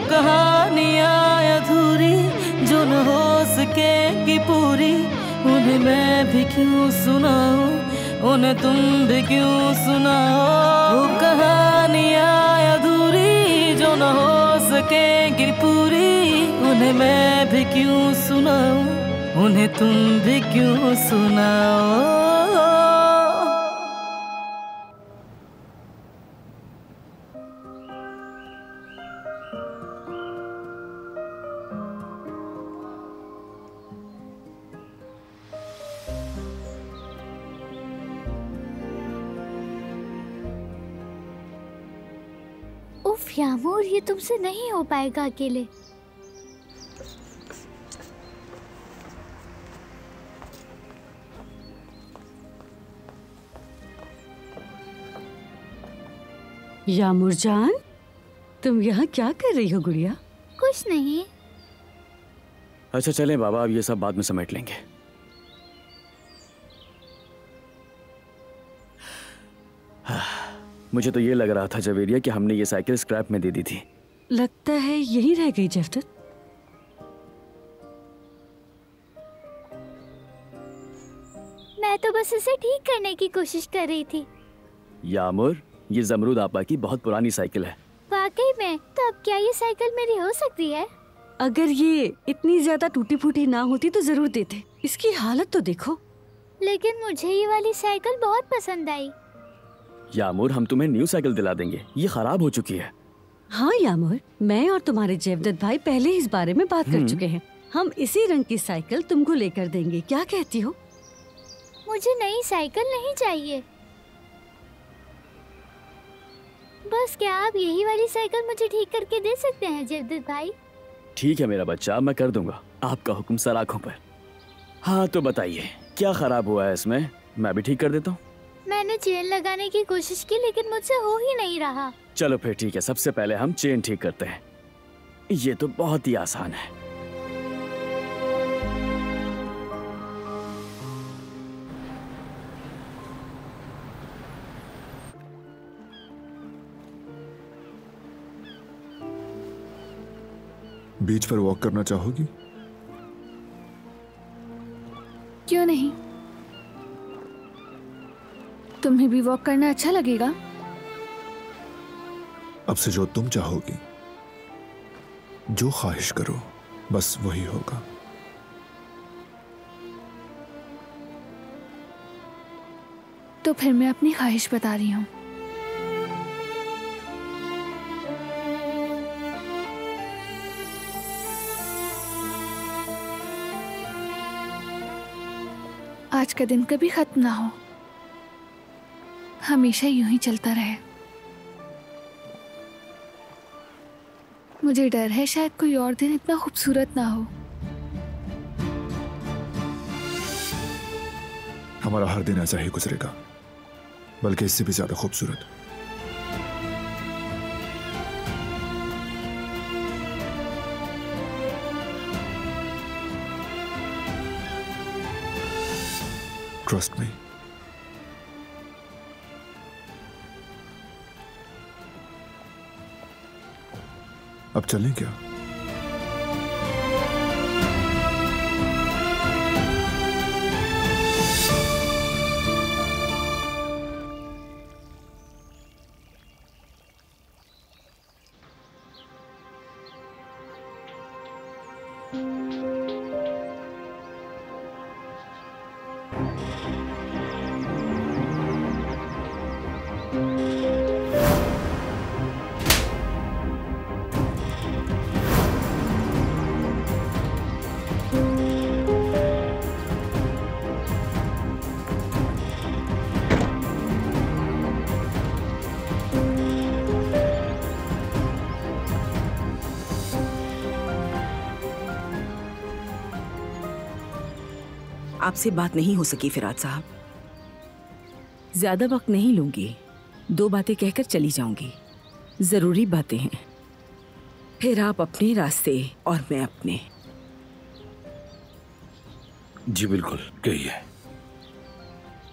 कहानियाँ अधूरी जो न हो सकेगी पूरी, उन्हें मैं भी क्यों सुनाऊं, उन्हें तुम भी क्यों सुनाओ। वो कहानियाँ अधूरी जो न हो सकेगी पूरी, उन्हें मैं भी क्यों सुनाऊं, उन्हें तुम भी क्यों सुनाओ। उफ यामूर, ये तुमसे नहीं हो पाएगा अकेले। यामूर जान, तुम यहाँ क्या कर रही हो गुड़िया? कुछ नहीं। अच्छा चलें बाबा, अब ये सब बाद में समेट लेंगे। मुझे तो ये लग रहा था जवेरिया कि हमने ये साइकिल स्क्रैप में दे दी थी। लगता है यहीं रह गई जेफ्टेट। मैं तो बस इसे ठीक करने की कोशिश कर रही थी। यामूर, ये जमरूद आपा की बहुत पुरानी साइकिल है। वाकई में? तो अब क्या ये साइकिल मेरी हो सकती है? अगर ये इतनी ज्यादा टूटी फूटी ना होती तो जरूर देते। इसकी हालत तो देखो। लेकिन मुझे ये वाली साइकिल बहुत पसंद आई। यामूर, हम तुम्हें न्यू साइकिल दिला देंगे, ये खराब हो चुकी है। हाँ यामूर, मैं और तुम्हारे जेवदत भाई पहले इस बारे में बात कर चुके हैं। हम इसी रंग की साइकिल तुमको लेकर देंगे, क्या कहती हो? मुझे नई साइकिल नहीं चाहिए। बस क्या आप यही वाली साइकिल मुझे ठीक करके दे सकते हैं जेवदत भाई? ठीक है मेरा बच्चा, मैं कर दूंगा। आपका हुक्म सर आंखों पर। हाँ तो बताइए, क्या खराब हुआ है इसमें? मैं भी ठीक कर देता हूँ। मैंने चेन लगाने की कोशिश की लेकिन मुझसे हो ही नहीं रहा। चलो फिर ठीक है, सबसे पहले हम चेन ठीक करते हैं। ये तो बहुत ही आसान है। बीच पर वॉक करना चाहोगी? क्यों नहीं? तुम्हें भी वॉक करना अच्छा लगेगा। अब से जो तुम चाहोगी, जो ख्वाहिश करो, बस वही होगा। तो फिर मैं अपनी ख्वाहिश बता रही हूँ। आज का दिन कभी खत्म ना हो, हमेशा यूं ही चलता रहे। मुझे डर है शायद कोई और दिन इतना खूबसूरत ना हो। हमारा हर दिन ऐसा ही गुजरेगा, बल्कि इससे भी ज्यादा खूबसूरत। Trust me. अब चलें क्या? आपसे बात नहीं हो सकी फिराद साहब। ज्यादा वक्त नहीं लूंगी, 2 बातें कहकर चली जाऊंगी। जरूरी बातें हैं, फिर आप अपने रास्ते और मैं अपने। जी बिल्कुल, कहिए।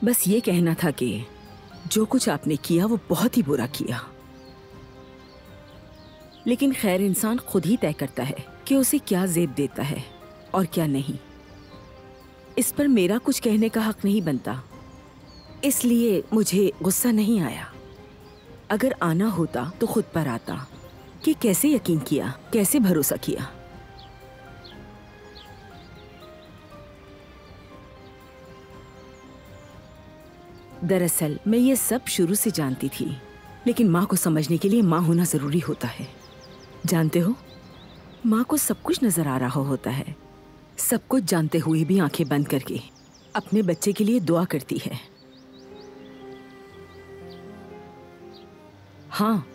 बस ये कहना था कि जो कुछ आपने किया वो बहुत ही बुरा किया। लेकिन खैर इंसान खुद ही तय करता है कि उसे क्या जेब देता है और क्या नहीं। इस पर मेरा कुछ कहने का हक नहीं बनता, इसलिए मुझे गुस्सा नहीं आया। अगर आना होता तो खुद पर आता कि कैसे यकीन किया, कैसे भरोसा किया। दरअसल मैं ये सब शुरू से जानती थी, लेकिन माँ को समझने के लिए माँ होना जरूरी होता है। जानते हो, माँ को सब कुछ नजर आ रहा होता है, सब कुछ जानते हुए भी आंखें बंद करके अपने बच्चे के लिए दुआ करती है। हाँ,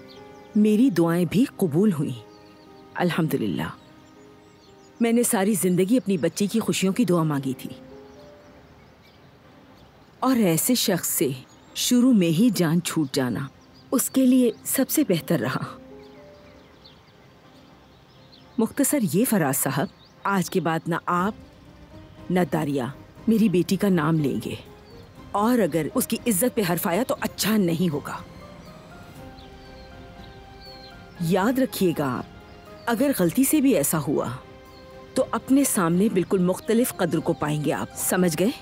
मेरी दुआएं भी कबूल हुई, अल्हम्दुलिल्लाह। मैंने सारी जिंदगी अपनी बच्ची की खुशियों की दुआ मांगी थी, और ऐसे शख्स से शुरू में ही जान छूट जाना उसके लिए सबसे बेहतर रहा। मुख्तसर ये फराज साहब, आज के बाद ना आप न दारिया मेरी बेटी का नाम लेंगे, और अगर उसकी इज्जत पे हर्फ आया तो अच्छा नहीं होगा। याद रखिएगा आप, अगर गलती से भी ऐसा हुआ तो अपने सामने बिल्कुल मुख्तलिफ कद्र को पाएंगे आप, समझ गए?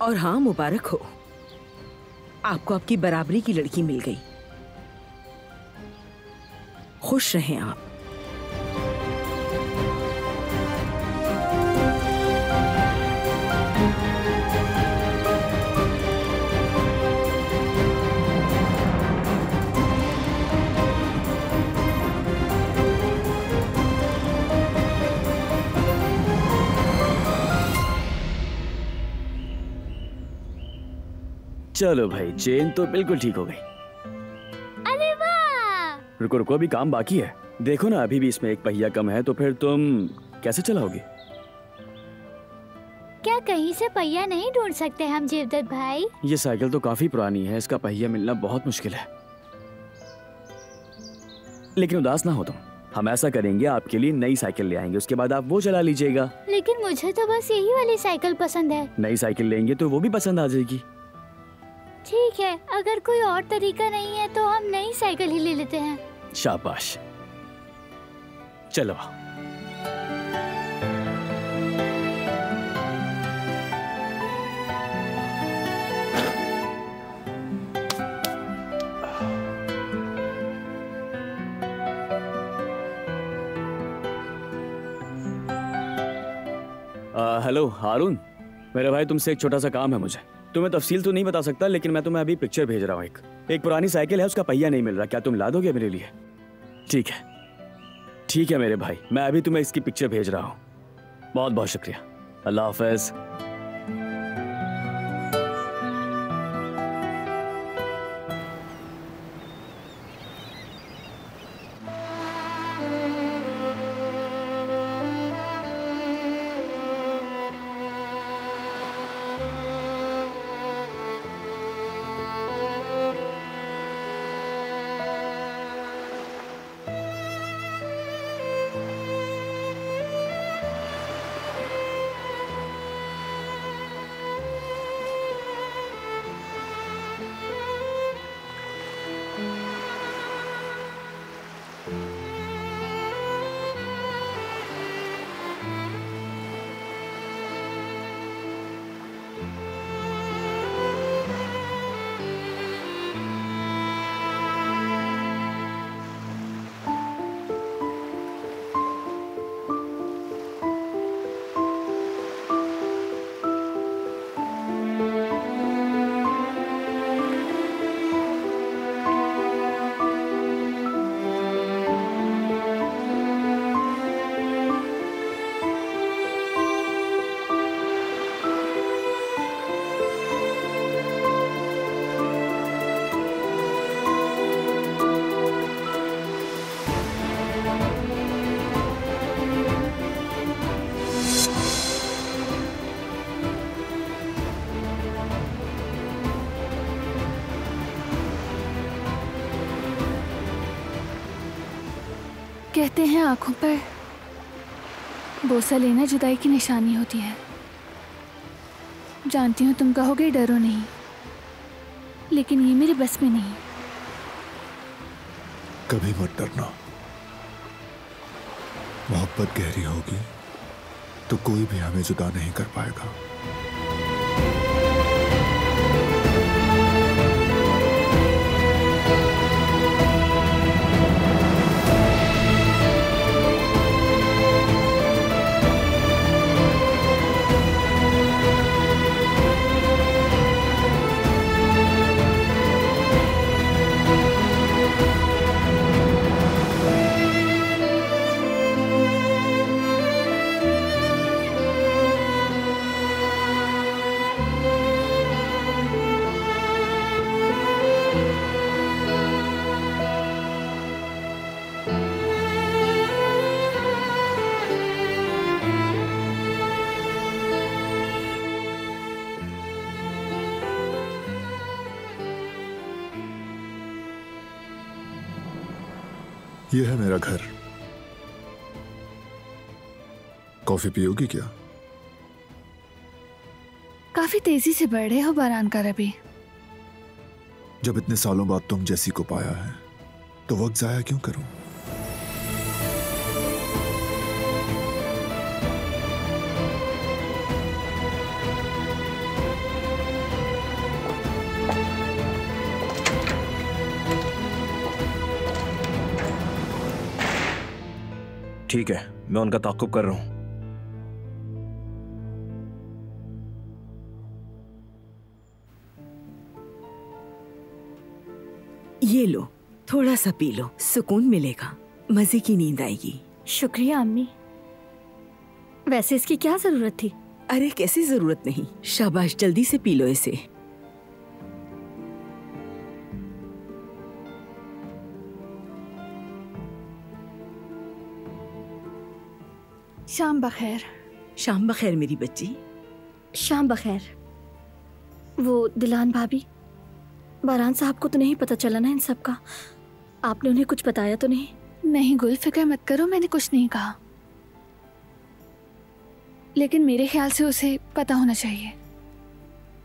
और हाँ, मुबारक हो, आपको आपकी बराबरी की लड़की मिल गई। खुश रहें आप। चलो भाई, चेन तो बिल्कुल ठीक हो गई। अरे वाह! रुको रुको, अभी काम बाकी है। देखो ना, अभी भी इसमें एक पहिया कम है, तो फिर तुम कैसे चलाओगे? क्या कहीं से पहिया नहीं ढूंढ सकते हम जेवदत भाई? ये साइकिल तो काफी पुरानी है, इसका पहिया मिलना बहुत मुश्किल है। लेकिन उदास ना हो तुम, हम ऐसा करेंगे, आपके लिए नई साइकिल ले आएंगे, उसके बाद आप वो चला लीजिएगा। लेकिन मुझे तो बस यही वाली साइकिल पसंद है। नई साइकिल लेंगे तो वो भी पसंद आ जाएगी। ठीक है, अगर कोई और तरीका नहीं है तो हम नई साइकिल ही ले लेते हैं। शाबाश, चलो। हेलो हारून, मेरे भाई, तुमसे एक छोटा सा काम है मुझे। तुम्हें तफसील तो नहीं बता सकता, लेकिन मैं तुम्हें अभी पिक्चर भेज रहा हूँ। एक पुरानी साइकिल है, उसका पहिया नहीं मिल रहा, क्या तुम ला दोगे मेरे लिए? ठीक है, ठीक है मेरे भाई, मैं अभी तुम्हें इसकी पिक्चर भेज रहा हूँ। बहुत बहुत शुक्रिया, अल्लाह हाफ़िज़। कहते हैं आंखों पर बोसा लेना जुदाई की निशानी होती है। जानती हूँ तुम कहोगे डरो नहीं, लेकिन ये मेरे बस में नहीं। कभी मत डरना। मोहब्बत गहरी होगी तो कोई भी हमें जुदा नहीं कर पाएगा। ये है मेरा घर। कॉफी पियोगी क्या? काफी तेजी से बढ़ रहे हो बारान का रबी। जब इतने सालों बाद तुम जैसी को पाया है तो वक्त जाया क्यों करूं? ठीक है, मैं उनका ताक़ुब कर रहा हूं। ये लो, थोड़ा सा पी लो, सुकून मिलेगा, मजे की नींद आएगी। शुक्रिया अम्मी। वैसे इसकी क्या जरूरत थी? अरे कैसी जरूरत नहीं, शाबाश, जल्दी से पी लो इसे। शाम बखैर। शाम बखैर मेरी बच्ची। शाम बखैर। वो दिलान भाभी, बारान साहब को तो नहीं पता चला ना इन सब का? आपने उन्हें कुछ बताया तो नहीं? नहीं गुल, फिक्र मत करो, मैंने कुछ नहीं कहा, लेकिन मेरे ख्याल से उसे पता होना चाहिए।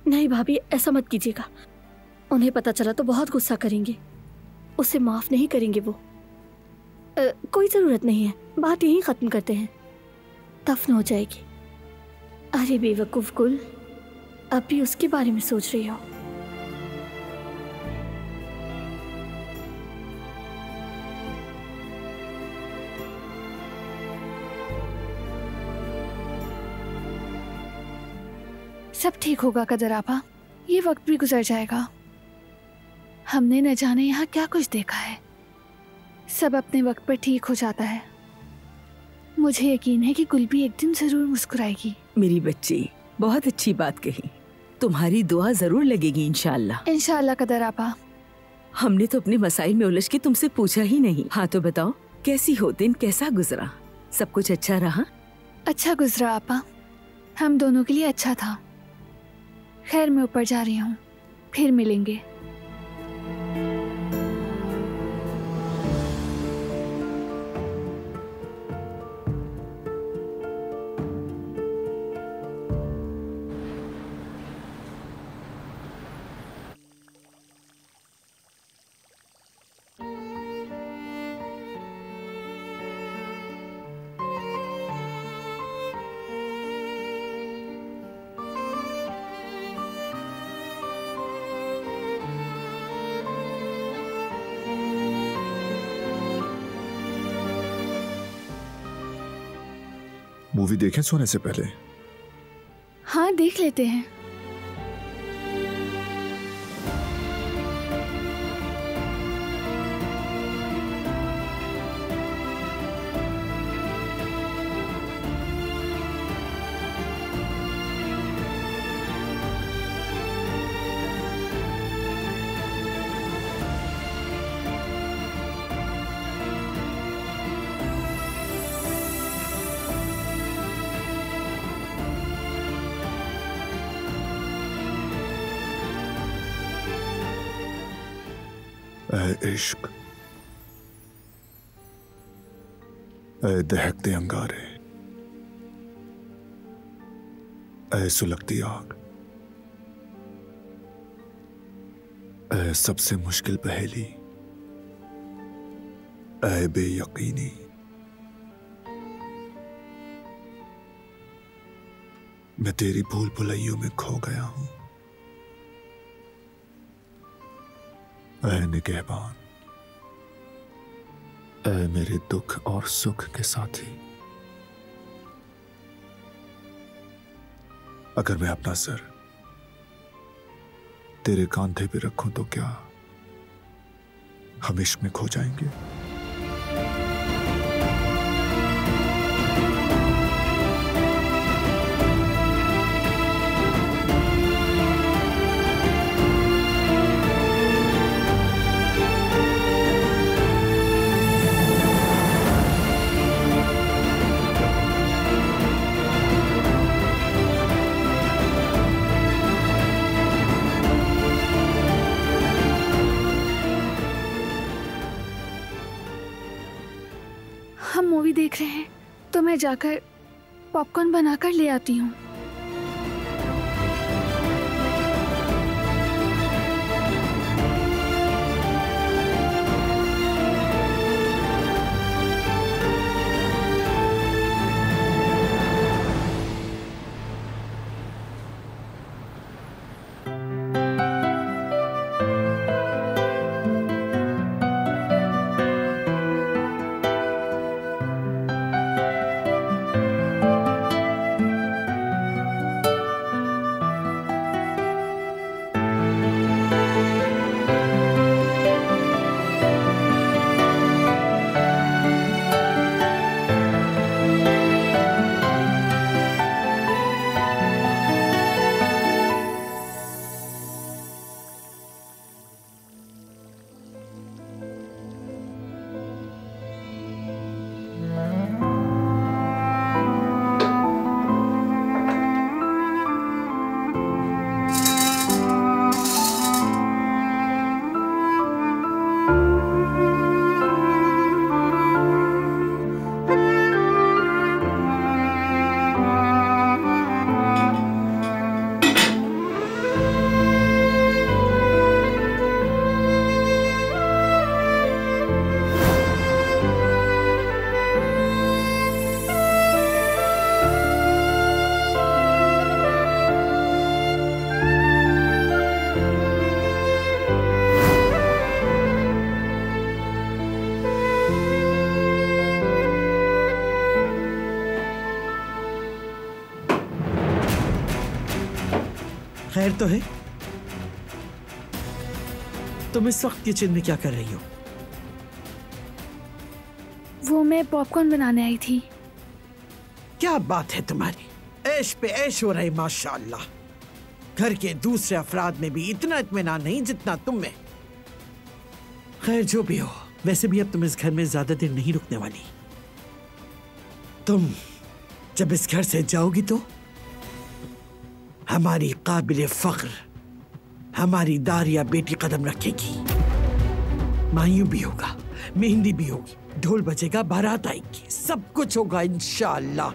नहीं भाभी, ऐसा मत कीजिएगा। उन्हें पता चला तो बहुत गुस्सा करेंगे, उसे माफ नहीं करेंगे वो। कोई जरूरत नहीं है, बात यहीं खत्म करते हैं, दफन हो जाएगी। अरे बेवकूफ गुल, अब भी उसके बारे में सोच रही हो? सब ठीक होगा कदर आपा, ये वक्त भी गुजर जाएगा। हमने न जाने यहाँ क्या कुछ देखा है, सब अपने वक्त पर ठीक हो जाता है। मुझे यकीन है कि गुल भी एक दिन जरूर मुस्कुराएगी। मेरी बच्ची, बहुत अच्छी बात कही, तुम्हारी दुआ जरूर लगेगी इंशाल्लाह। इंशाल्लाह कदर आपा। हमने तो अपने मसाइल में उलझ के तुमसे पूछा ही नहीं। हाँ तो बताओ, कैसी हो, दिन कैसा गुजरा? सब कुछ अच्छा रहा? अच्छा गुजरा आपा, हम दोनों के लिए अच्छा था। खैर मैं ऊपर जा रही हूँ, फिर मिलेंगे। मूवी देखें सोने से पहले? हाँ देख लेते हैं। ऐ इश्क, ऐ दहकते अंगारे, ऐ सुलगती आग, ऐ सबसे मुश्किल पहेली, ऐ बेयकीनी, मैं तेरी भूल भुलैयों में खो गया हूं। ऐ निगहबान, ऐ मेरे दुख और सुख के साथी, अगर मैं अपना सर तेरे कांधे पे रखूं तो क्या हम इश्क में खो जाएंगे? हम मूवी देख रहे हैं तो मैं जाकर पॉपकॉर्न बनाकर ले आती हूँ। खैर तो है? तुम इस वक्त किचन में क्या कर रही हो? वो मैं पॉपकॉर्न बनाने आई थी। क्या बात है तुम्हारी, ऐश पे ऐश हो रही माशाअल्लाह। घर के दूसरे अफराद में भी इतना इत्मीनान नहीं जितना तुम में। खैर जो भी हो, वैसे भी अब तुम इस घर में ज्यादा देर नहीं रुकने वाली। तुम जब इस घर से जाओगी तो हमारी काबिले फख्र हमारी दारिया बेटी कदम रखेगी। मायूं भी होगा, मेहंदी भी होगी, ढोल बजेगा, बारात आएगी, सब कुछ होगा इंशाअल्लाह।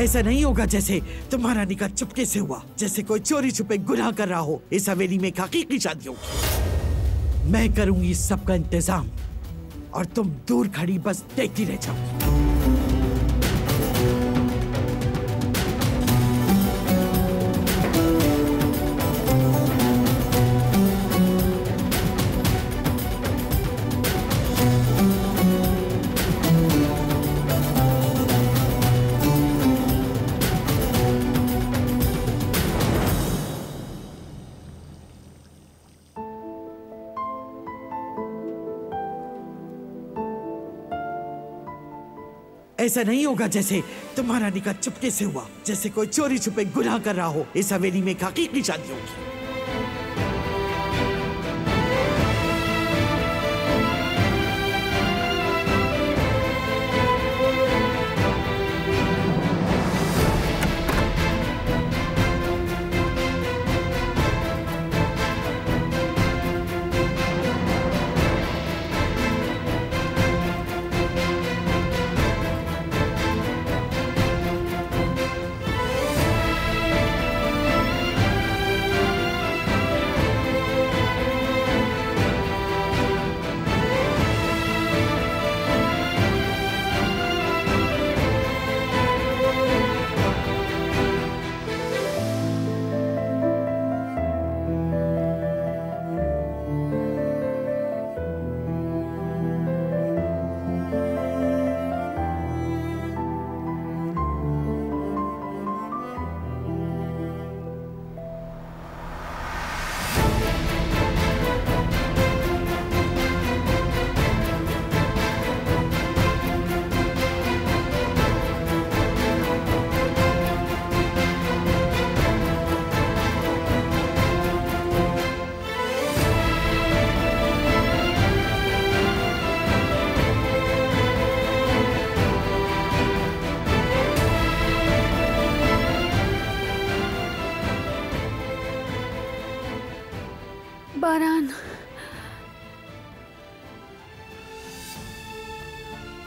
ऐसा नहीं होगा जैसे तुम्हारा निकाह चुपके से हुआ, जैसे कोई चोरी छुपे गुनाह कर रहा हो। इस हवेली में एक हकीकी शादी होगी। मैं करूंगी सबका इंतजाम और तुम दूर खड़ी बस देखती रह जाओगी। ऐसा नहीं होगा जैसे तुम्हारा निकाह चुपके से हुआ, जैसे कोई चोरी छुपे गुनाह कर रहा हो। इस हवेली में एक हकीकी शादी होगी।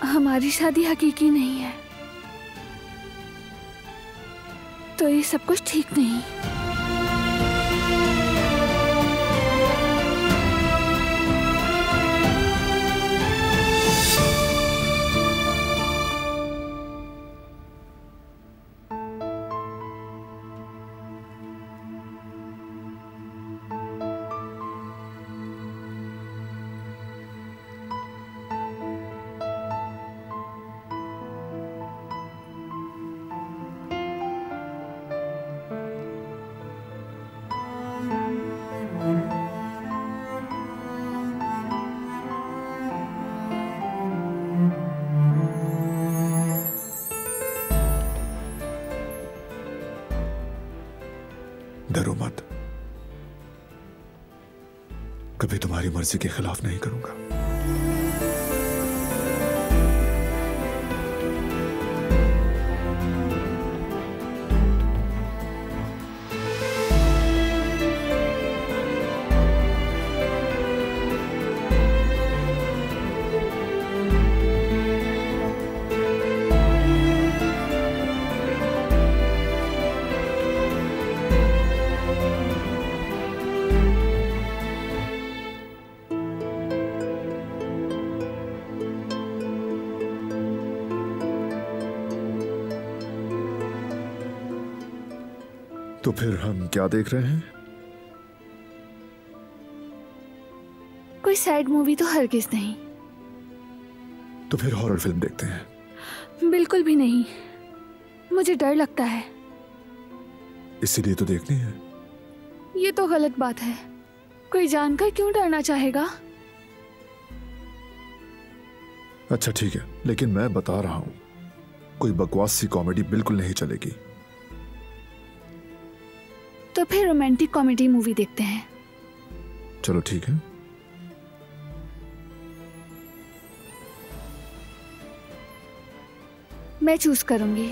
हमारी शादी हकीकी नहीं है तो ये सब कुछ ठीक नहीं। डरो मत, कभी तुम्हारी मर्जी के खिलाफ नहीं करूंगा। तो फिर हम क्या देख रहे हैं? कोई सैड मूवी तो हरगिज नहीं। तो फिर हॉरर फिल्म देखते हैं। बिल्कुल भी नहीं, मुझे डर लगता है। इसीलिए तो देखनी है। ये तो गलत बात है। कोई जानकर क्यों डरना चाहेगा? अच्छा ठीक है, लेकिन मैं बता रहा हूं, कोई बकवास सी कॉमेडी बिल्कुल नहीं चलेगी। तो फिर रोमांटिक कॉमेडी मूवी देखते हैं। चलो ठीक है। मैं चूज करूंगी।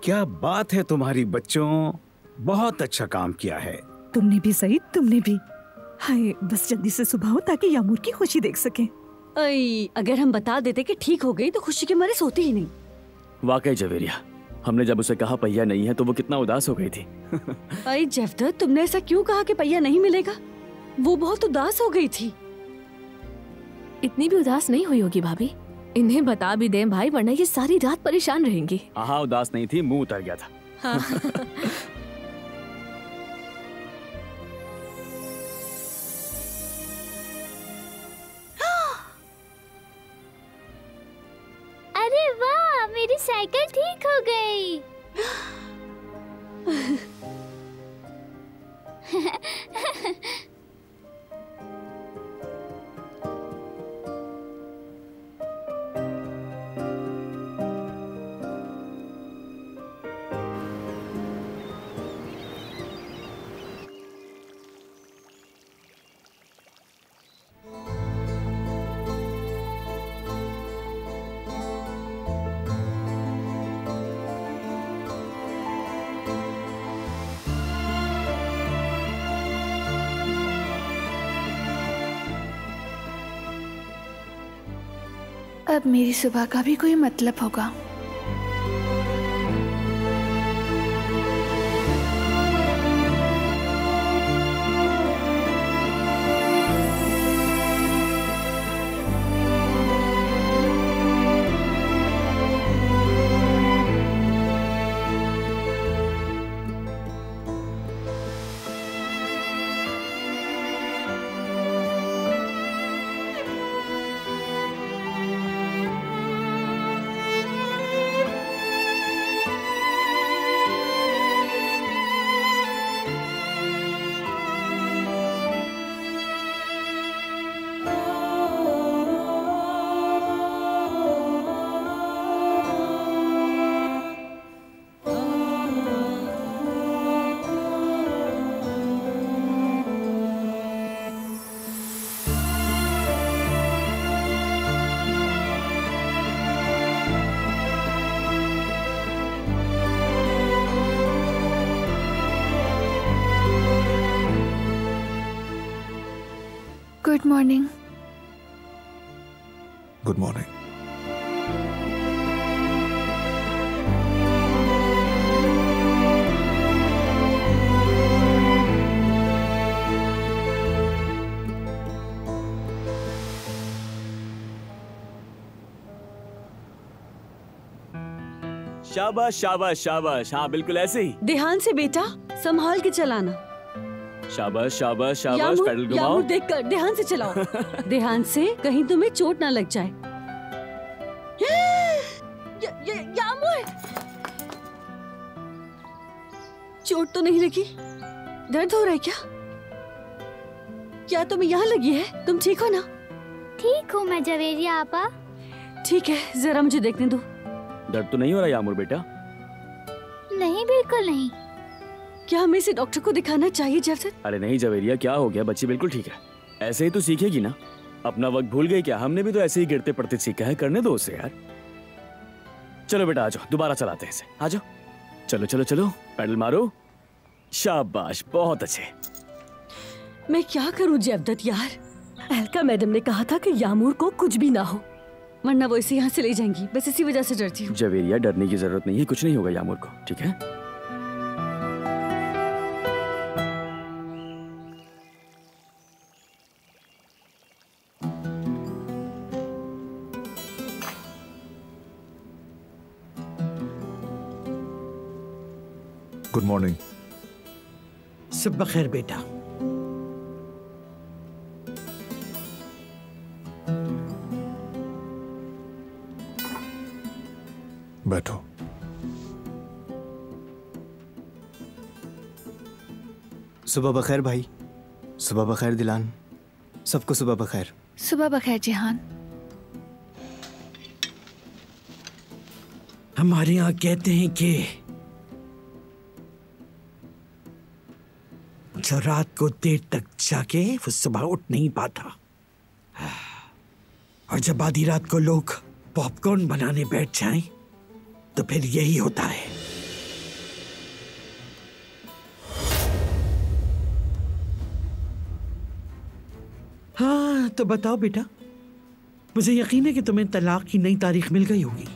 क्या बात है तुम्हारी बच्चों, बहुत अच्छा काम किया है। तुमने भी सही, तुमने भी। हाय, बस जल्दी से सुबह हो ताकि यामूर की खुशी देख सकें। अगर हम बता देते कि ठीक हो गई तो खुशी के मारे सोती ही नहीं। वाकई जवेरिया, हमने जब उसे कहा पहिया नहीं है तो वो कितना उदास हो गई थी। अरे जैवदत्त, तुमने ऐसा क्यों कहा कि पहिया नहीं मिलेगा? वो बहुत उदास हो गई थी। इतनी भी उदास नहीं हुई होगी भाभी। इन्हें बता भी दें भाई, वरना ये सारी रात परेशान रहेंगी। हाँ, उदास नहीं थी, मुंह उतर गया था। हाँ। अरे वाह, मेरी साइकिल ठीक हो गई। अब मेरी सुबह का भी कोई मतलब होगा। Good morning. Good morning. शाबाश शाबाश शाबाश, हाँ बिल्कुल ऐसे ही। ध्यान से बेटा, संभाल के चलाना। शाबाश शाबाश शाबाश, पेडल घुमाओ। यामूर देखकर ध्यान से चलाओ। ध्यान से, कहीं तुम्हें चोट ना लग जाए। यामूर, चोट तो नहीं लगी? दर्द हो रहा है क्या? क्या तुम्हें यहाँ लगी है? तुम ठीक हो ना? ठीक हूँ मैं जवेरिया आपा। ठीक है, जरा मुझे देखने दो। दर्द तो नहीं हो रहा यामूर बेटा? नहीं, बिल्कुल नहीं। क्या हमें इसे डॉक्टर को दिखाना चाहिए जवेद? अरे नहीं जवेरिया, क्या हो गया? बच्ची बिल्कुल ठीक है। ऐसे ही तो सीखेगी ना। अपना वक्त भूल गई क्या? हमने भी तो ऐसे ही गिरते पड़ते सीखा है। करने दो उसे यार। चलो बेटा आ जाओ, दोबारा चलाते हैं इसे। आ जाओ, चलो चलो चलो, पैडल मारो। शाबाश, बहुत अच्छे। मैं क्या करूं जवेद यार? अलका मैडम ने कहा था कि यामूर को कुछ भी ना हो, वरना वो इसे यहाँ से ले जाएंगी। बस इसी वजह से डरती हूँ। जवेरिया, डरने की जरूरत नहीं है, कुछ नहीं होगा यामूर को, ठीक है? Good morning. सुबह खैर बेटा। बैठो। सुबह बखैर भाई। सुबह बखैर दिलान। सबको सुबह बखैर। सुबह बखैर जिहान। हमारे यहाँ कहते हैं कि जो रात को देर तक जाके वो सुबह उठ नहीं पाता, और जब आधी रात को लोग पॉपकॉर्न बनाने बैठ जाएं, तो फिर यही होता है। हाँ तो बताओ बेटा, मुझे यकीन है कि तुम्हें तलाक की नई तारीख मिल गई होगी।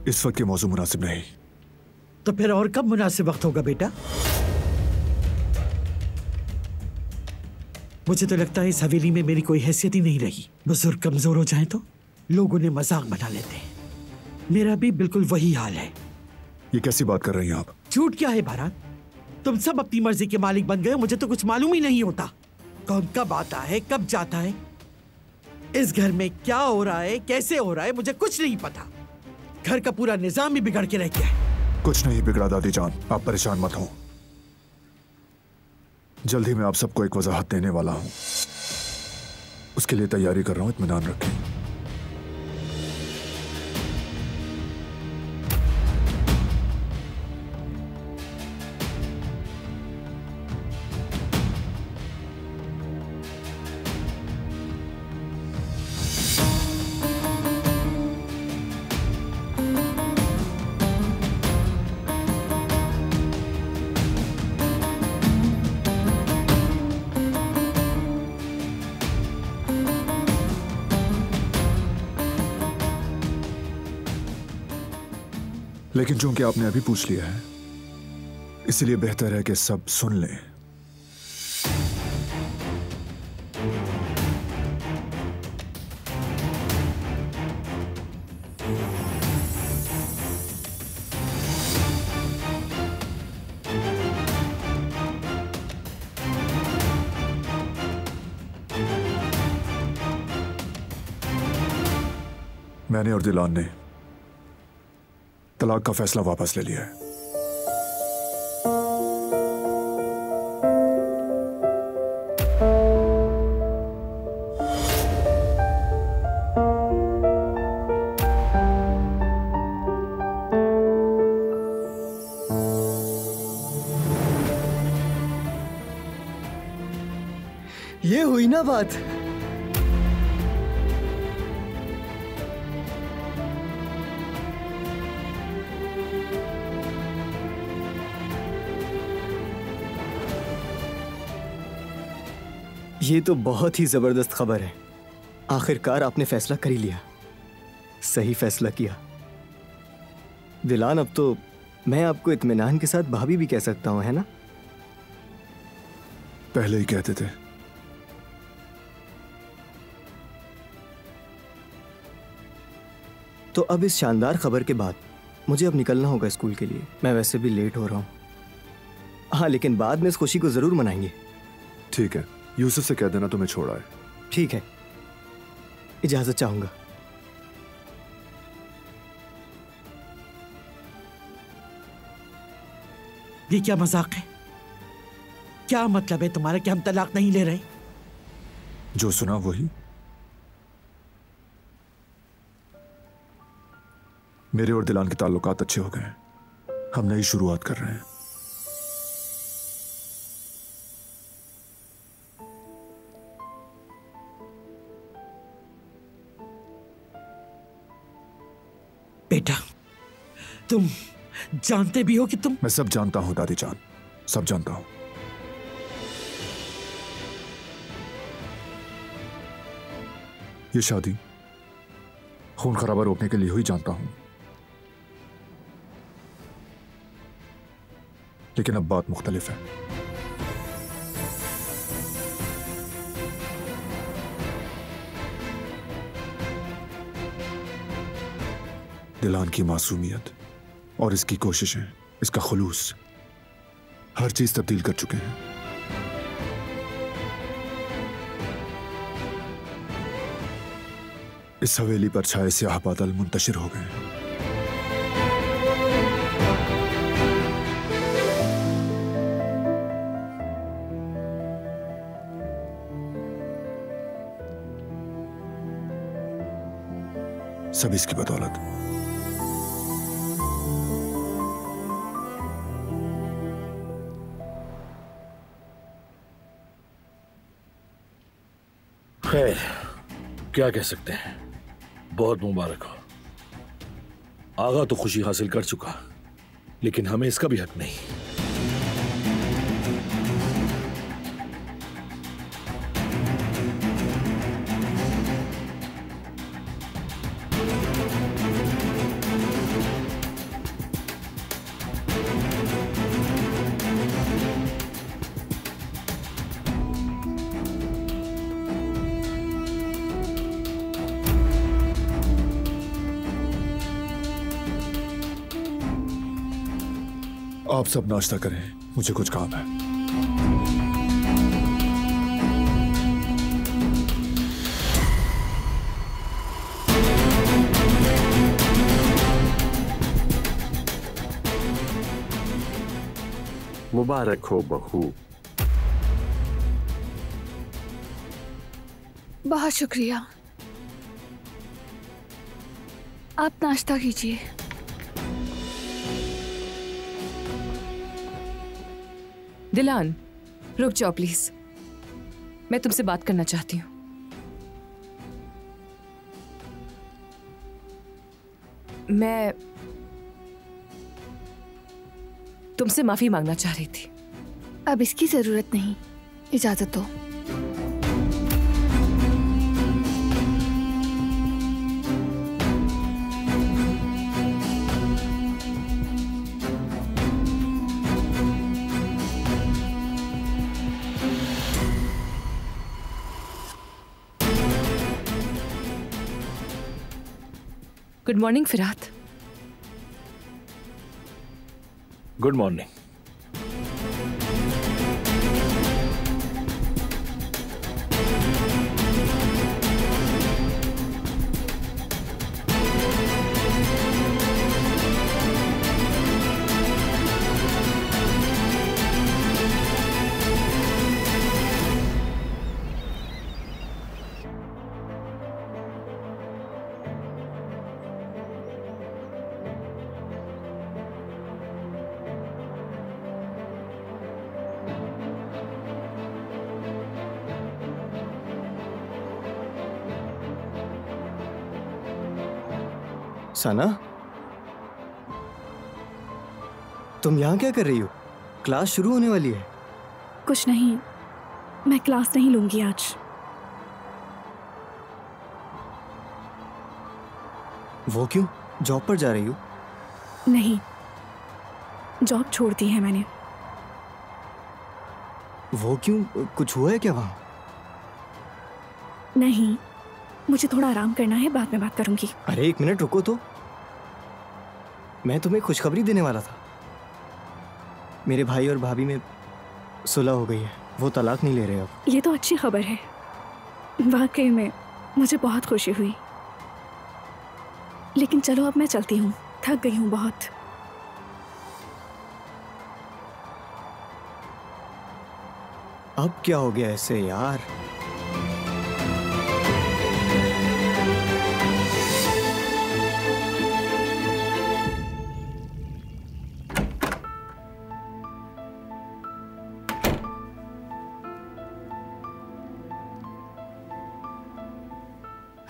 इस वक्त ये मौजू मुनासिब नहीं। तो फिर और कब मुनासिब वक्त होगा बेटा? मुझे तो लगता है इस हवेली में मेरी कोई हैसियत ही नहीं रही। बुजुर्ग कमजोर हो जाए तो लोग उन्हें मजाक बना लेते हैं। मेरा भी बिल्कुल वही हाल है। ये कैसी बात कर रही हैं आप? झूठ क्या है बारात? तुम सब अपनी मर्जी के मालिक बन गए। मुझे तो कुछ मालूम ही नहीं होता, कौन कब आता है, कब जाता है, इस घर में क्या हो रहा है, कैसे हो रहा है, मुझे कुछ नहीं पता। घर का पूरा निजाम ही बिगड़ के रह गया है। कुछ नहीं बिगड़ा दादी जान, आप परेशान मत हो। जल्द ही मैं आप सबको एक वजाहत देने वाला हूं। उसके लिए तैयारी कर रहा हूं, इत्मीनान रखें। लेकिन चूंकि आपने अभी पूछ लिया है, इसलिए बेहतर है कि सब सुन लें। मैंने और दिलान ने तलाक का फैसला वापस ले लिया है। ये हुई ना बात। ये तो बहुत ही जबरदस्त खबर है। आखिरकार आपने फैसला कर ही लिया। सही फैसला किया दिलान। अब तो मैं आपको इत्मीनान के साथ भाभी भी कह सकता हूं, है ना? पहले ही कहते थे। तो अब इस शानदार खबर के बाद मुझे अब निकलना होगा स्कूल के लिए। मैं वैसे भी लेट हो रहा हूं। हाँ, लेकिन बाद में इस खुशी को जरूर मनाएंगे। ठीक है, यूसुफ से कह देना तुम्हें छोड़ा है। ठीक है, इजाजत चाहूंगा। ये क्या मजाक है? क्या मतलब है तुम्हारा कि हम तलाक नहीं ले रहे? जो सुना वही। मेरे और दिलान के ताल्लुकात अच्छे हो गए हैं। हम नई शुरुआत कर रहे हैं। बेटा, तुम जानते भी हो कि तुम। मैं सब जानता हूं दादी जान, सब जानता हूं। ये शादी खून खराबा रोकने के लिए हुई जानता हूं, लेकिन अब बात मुख्तलिफ है। दिलान की मासूमियत और इसकी कोशिशें, इसका खुलूस, हर चीज तब्दील कर चुके हैं। इस हवेली पर छाए स्याह बादल मुंतशिर हो गए हैं। सब इसकी बदौलत। खैर, क्या कह सकते हैं। बहुत मुबारक हो। आगा तो खुशी हासिल कर चुका, लेकिन हमें इसका भी हक नहीं। आप सब नाश्ता करें, मुझे कुछ काम है। मुबारक हो बहू। बहुत शुक्रिया। आप नाश्ता कीजिए। दिलान, रुक जाओ प्लीज। मैं तुमसे बात करना चाहती हूँ। मैं तुमसे माफी मांगना चाह रही थी। अब इसकी जरूरत नहीं, इजाजत दो। गुड मॉर्निंग फिरात। Good morning. सना, तुम यहाँ क्या कर रही हो? क्लास शुरू होने वाली है। कुछ नहीं, मैं क्लास नहीं लूंगी आज। वो क्यों? जॉब पर जा रही हो? नहीं, जॉब छोड़ दी है मैंने। वो क्यों? कुछ हुआ है क्या वहाँ? नहीं, मुझे थोड़ा आराम करना है, बाद में बात करूंगी। अरे एक मिनट रुको तो, मैं तुम्हें खुशखबरी देने वाला था। मेरे भाई और भाभी में सुलह हो गई है, वो तलाक नहीं ले रहे अब। ये तो अच्छी खबर है, वाकई में मुझे बहुत खुशी हुई। लेकिन चलो अब मैं चलती हूँ, थक गई हूँ बहुत। अब क्या हो गया ऐसे यार?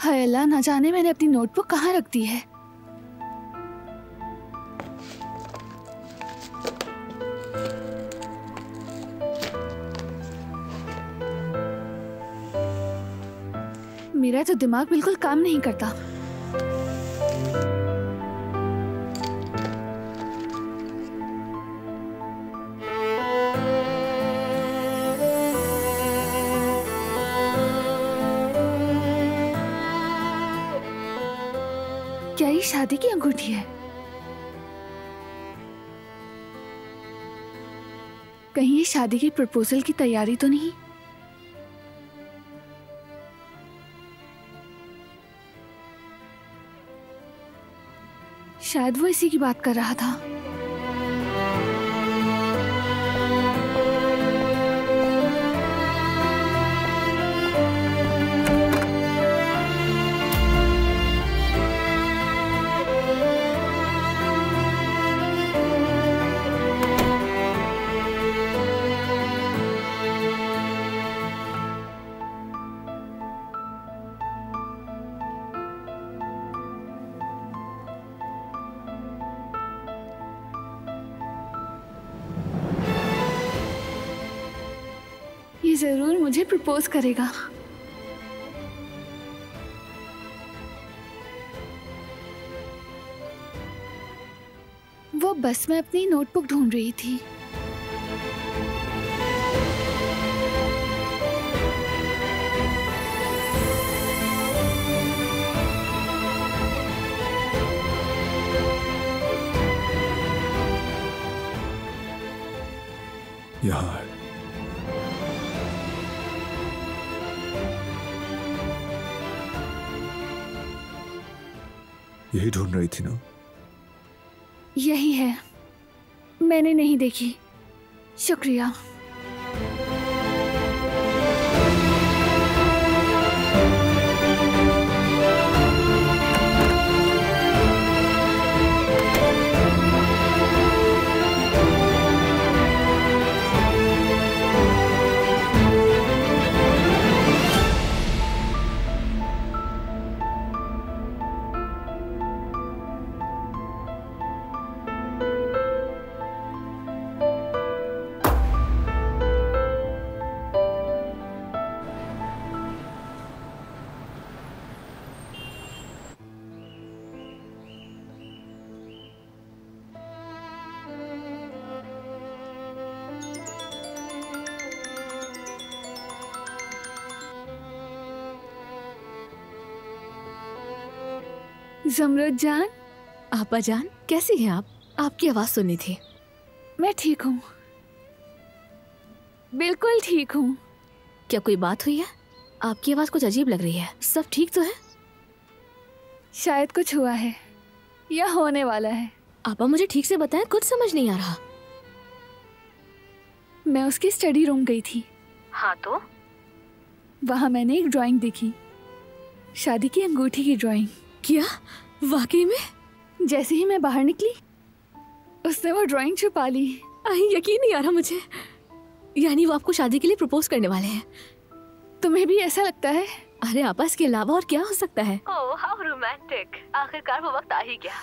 हाय अल्लाह, ना जाने मैंने अपनी नोटबुक कहाँ रख दी है। मेरा तो दिमाग बिल्कुल काम नहीं करता। क्या ये शादी की अंगूठी है? कहीं ये शादी की प्रपोजल की तैयारी तो नहीं? शायद वो इसी की बात कर रहा था। ये जरूर मुझे प्रपोज करेगा। वो बस में अपनी नोटबुक ढूंढ रही थी। यहाँ है। यही ढूंढ रही थी ना? यही है, मैंने नहीं देखी। शुक्रिया। ज़मरुद जान। आपा जान, कैसी हैं आप? आपकी आवाज सुननी थी। मैं ठीक हूँ, बिल्कुल ठीक हूँ। क्या कोई बात हुई है? आपकी आवाज कुछ अजीब लग रही है। सब ठीक तो है? शायद कुछ हुआ है या होने वाला है। आपा मुझे ठीक से बताएं, कुछ समझ नहीं आ रहा। मैं उसके स्टडी रूम गई थी। हाँ तो? वहाँ मैंने एक ड्राइंग देखी, शादी की अंगूठी की ड्राइंग। क्या? वाकई में? जैसे ही मैं बाहर निकली उसने वो ड्राइंग छुपा ली। यकीन नहीं आ रहा मुझे। यानी वो आपको शादी के लिए प्रपोज करने वाले हैं? तुम्हें भी ऐसा लगता है? अरे आपा, इसके अलावा और क्या हो सकता है? Oh how romantic. आखिरकार वो वक्त आ ही गया।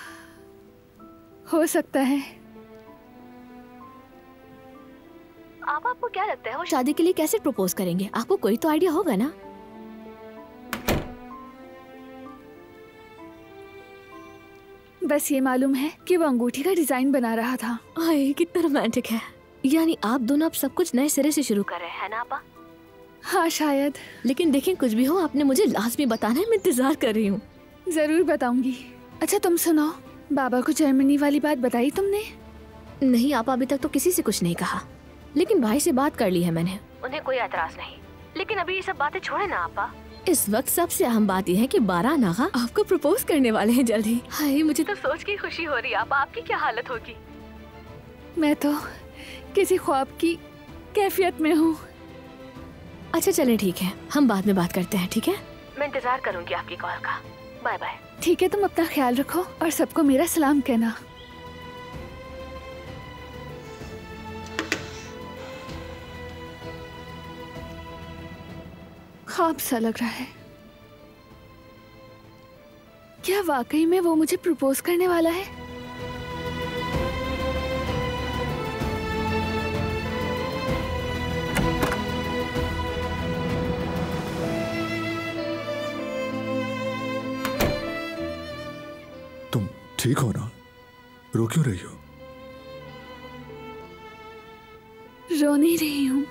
हो सकता है। आपको क्या लगता है वो शादी के लिए कैसे प्रपोज करेंगे? आपको कोई तो आइडिया होगा ना? बस ये मालूम है कि वो अंगूठी का डिजाइन बना रहा था। हाय कितना रोमांटिक है। यानी आप दोनों अब सब कुछ नए सिरे से शुरू कर रहे हैं ना आपा? हाँ शायद। लेकिन देखें, कुछ भी हो आपने मुझे लाजमी बताना है। मैं इंतजार कर रही हूँ। जरूर बताऊंगी। अच्छा तुम सुनो, बाबा को जर्मनी वाली बात बताई तुमने? नहीं आपा, अभी तक तो किसी से कुछ नहीं कहा, लेकिन भाई से बात कर ली है मैंने। उन्हें कोई एतराज नहीं। लेकिन अभी ये सब बातें छोड़े ना आपा। इस वक्त सबसे अहम बात यह है कि बारान आगा आपको प्रपोज करने वाले हैं जल्द ही। हाय मुझे तो सोच के खुशी हो रही है। आपा आपकी क्या हालत होगी? मैं तो किसी ख्वाब की कैफियत में हूँ। अच्छा चलें, ठीक है, हम बाद में बात करते हैं। ठीक है, मैं इंतजार करूंगी आपकी कॉल का। Bye bye. ठीक है, तुम अपना ख्याल रखो और सबको मेरा सलाम कहना। ख्वाब सा लग रहा है। क्या वाकई में वो मुझे प्रपोज करने वाला है? तुम ठीक हो ना? रो क्यों रही हो? रो नहीं रही हूँ,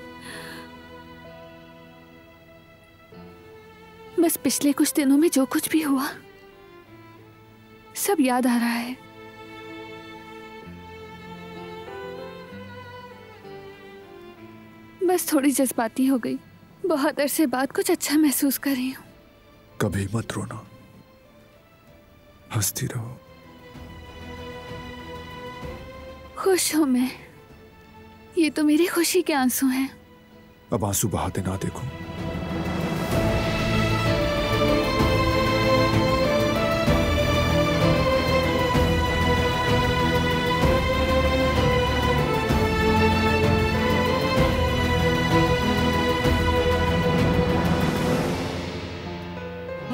बस पिछले कुछ दिनों में जो कुछ भी हुआ सब याद आ रहा है। बस थोड़ी जज्बाती हो गई। बहुत अरसे बाद कुछ अच्छा महसूस कर रही हूँ। कभी मत रोना, हंसती रहो। खुश हूँ मैं। ये तो मेरी खुशी के आंसू हैं। अब आंसू बहाते ना देखो।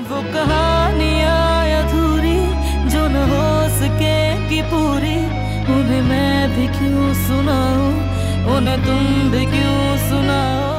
वो कहानियाँ अधूरी जो न हो सके कि पूरी, उन्हें मैं भी क्यों सुनाऊं, उन्हें तुम भी क्यों सुनाओ।